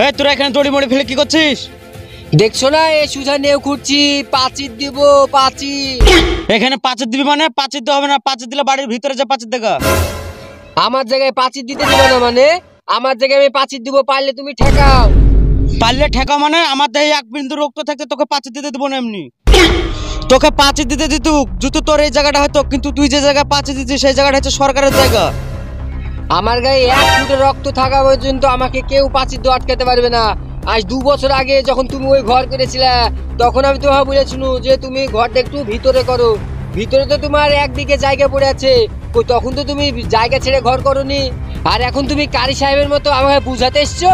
এই তোরা এখানে দড়ি মড়ি ফেলে কি করছিস? দেখছো না এই সুজা নিয়ে ঘুরছি, পাঁচির দিব পাঁচির। এখানে পাঁচির দিবি মানে? পাঁচির দেওয়া হবে না, পাঁচির দিলে বাড়ির ভিতরে যে পাঁচির দেখা। আমার জায়গায় পাঁচির দিতে দিবে না মানে? আমার জায়গায় আমি পাঁচির দিব, পারলে তুমি ঠেকাও। পারলে ঠেকা মানে? আমার দেহে এক বিন্দু রক্ত থাকতে তোকে পাঁচির দিতে দেবো না। এমনি তোকে পাঁচির দিতে দিতুক জুতো তোর এই জায়গাটা হয়তো, কিন্তু তুই যে জায়গায় পাঁচির দিচ্ছিস সেই জায়গাটা হচ্ছে সরকারের জায়গা। আমার গায়ে 1 ফুটের রক্ত থাকা পর্যন্ত আমাকে কেউ পাঁচির দিয়ে আটকাতে পারবে না। আজ 2 বছর আগে যখন তুমি ওই ঘর করেছিলে, তখন আমি তোমাকে বলেছিলাম যে তুমি ঘরটা একটু ভিতরে করো। ভিতরে তো তোমার একদিকে জায়গা পড়ে আছে, তখন তো তুমি জায়গা ছেড়ে ঘর করোনি। আর এখন তুমি কারি সাহেবের মতো আমাকে বুঝাতে এসছো।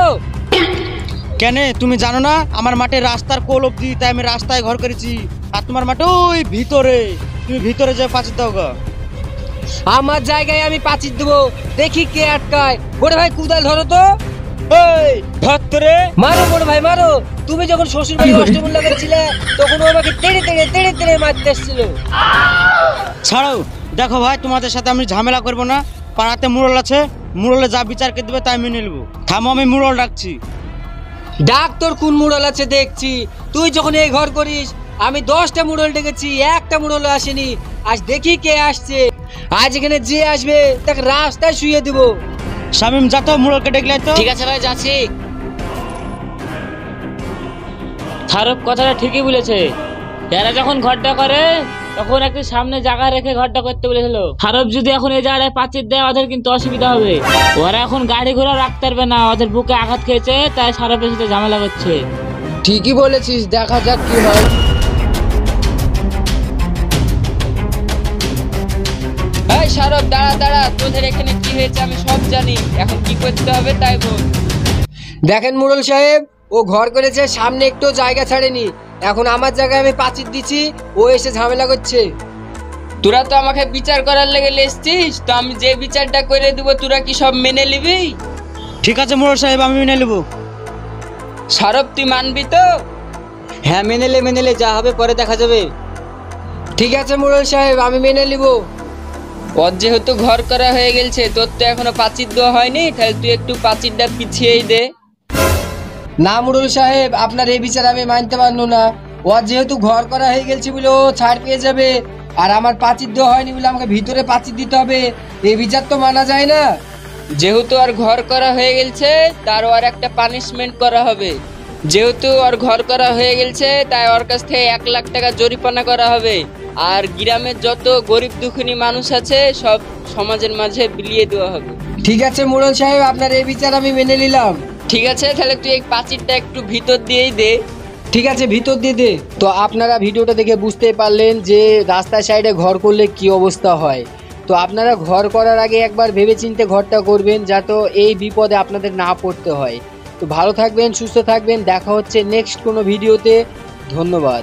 কেন তুমি জানো না আমার মাঠে রাস্তার কোল অব্দি, তাই আমি রাস্তায় ঘর করেছি। আর তোমার মাঠে ওই ভিতরে, তুমি ভিতরে যে পাঁচির দাও গা। আমার জায়গায় আমি পাঁচির দেবো, দেখি কে আটকায়। বড় ভাই কুদাল ধরো তো। এই ধর তোরে। মারো বড় ভাই মারো। তুমি যখন শ্বশুর বাড়ি অষ্টমূল লাগাচ্ছিলে তখন ও আমাকে তেড়ে তেড়ে তেড়ে তেড়ে মারতে এসেছিল। ছাড়ো, দেখো ভাই তোমাদের সাথে আমি ঝামেলা করবো না। পাড়াতে মুরল আছে, মুরলে যা বিচার করে দেবে তাই মেনে নেবো। থামো, আমি মুরল ডাকছি। ডাক তোর কোন মুরল আছে দেখছি। তুই যখন এই ঘর করিস আমি 10টা মুরল ডেকেছি, একটা মুরল আসেনি। আজ দেখি কে আসছে। আজ এখানে যে আসবে তাকে রাস্তায় শুয়ে দিব। শামিম যা তো মুরলকে ডেকলে তো। ঠিক আছে ভাই, যাচ্ছি। থারপ কথাটা ঠিকই বলেছে। এরা যখন ঘরটা করে তখন একটু সামনে জায়গা রেখে ঘরটা করতে বলেছিল। থারপ যদি এখন এই জায়গায় পাঁচির দেয় ওদের কিন্তু অসুবিধা হবে। ওরা এখন গাড়ি ঘোড়া রাখতে পারবে না, ওদের বুকে আঘাত খেয়েছে, তাই সারপের সাথে ঝামেলা করছে। ঠিকই বলেছিস, দেখা যাক কি হয়। এই সারপ দাঁড়া দাঁড়া, তোদের এখানে কি হয়েছে আমি সব জানি। এখন কি করতে হবে তাই বল। দেখেন মুরল সাহেব, ও ঘর করেছে, সামনে একটু জায়গা ছাড়েনি। এখন আমার জায়গায় আমি পাঁচির দিচ্ছি, ও এসে ঝামেলা করছে। তোরা তো আমাকে বিচার করার লেগে এসছিস, তো আমি যে বিচারটা করে দিব তোরা কি সব মেনে নিবি? ঠিক আছে মুরল সাহেব, আমি মেনে নেবো। সারপ তুই মানবি তো? হ্যাঁ মেনে যা হবে পরে দেখা যাবে। ঠিক আছে মুরল সাহেব, আমি মেনে নিব। ওর যেহেতু ঘর করা হয়ে গেছে, তোর তো এখনো পাঁচির দেওয়া হয়নি, তাহলে তুই একটু পাঁচিরটা পিছিয়েই দে। না মুরল সাহেব, আপনার এই বিচার আমি মানতে পারলো না। ওর যেহেতু ঘর করা হয়ে গেছে বলে ও ছাড় পেয়ে যাবে, আর আমার পাঁচির দেওয়া হয়নি বলে আমাকে ভিতরে পাঁচির দিতে হবে। এই বিচার তো মানা যায় না। যেহেতু আর ঘর করা হয়ে গেছে তার আর একটা পানিশমেন্ট করা হবে। যেহেতু আর ঘর করা হয়ে গেছে তাই ওর কাছ থেকে 1 লাখ টাকা জরিমানা করা হবে। আর গ্রামের যত গরিব দুঃখী মানুষ আছে সব সমাজের মাঝে বিলিয়ে দেওয়া হবে। ঠিক আছে মুরল সাহেব, আপনার এই বিচার আমি মেনে নিলাম। ঠিক আছে, তাহলে তুই এই পাঁচিরটা একটু ভিতর দিয়েই দে। ঠিক আছে, ভিতর দিয়ে দে। তো আপনারা ভিডিওটা দেখে বুঝতেই পারলেন যে রাস্তার সাইডে ঘর করলে কি অবস্থা হয়। তো আপনারা ঘর করার আগে একবার ভেবেচিন্তে ঘরটা করবেন, যাতে এই বিপদে আপনাদের না পড়তে হয়। তো ভালো থাকবেন, সুস্থ থাকবেন, দেখা হচ্ছে নেক্সট কোনো ভিডিওতে। ধন্যবাদ।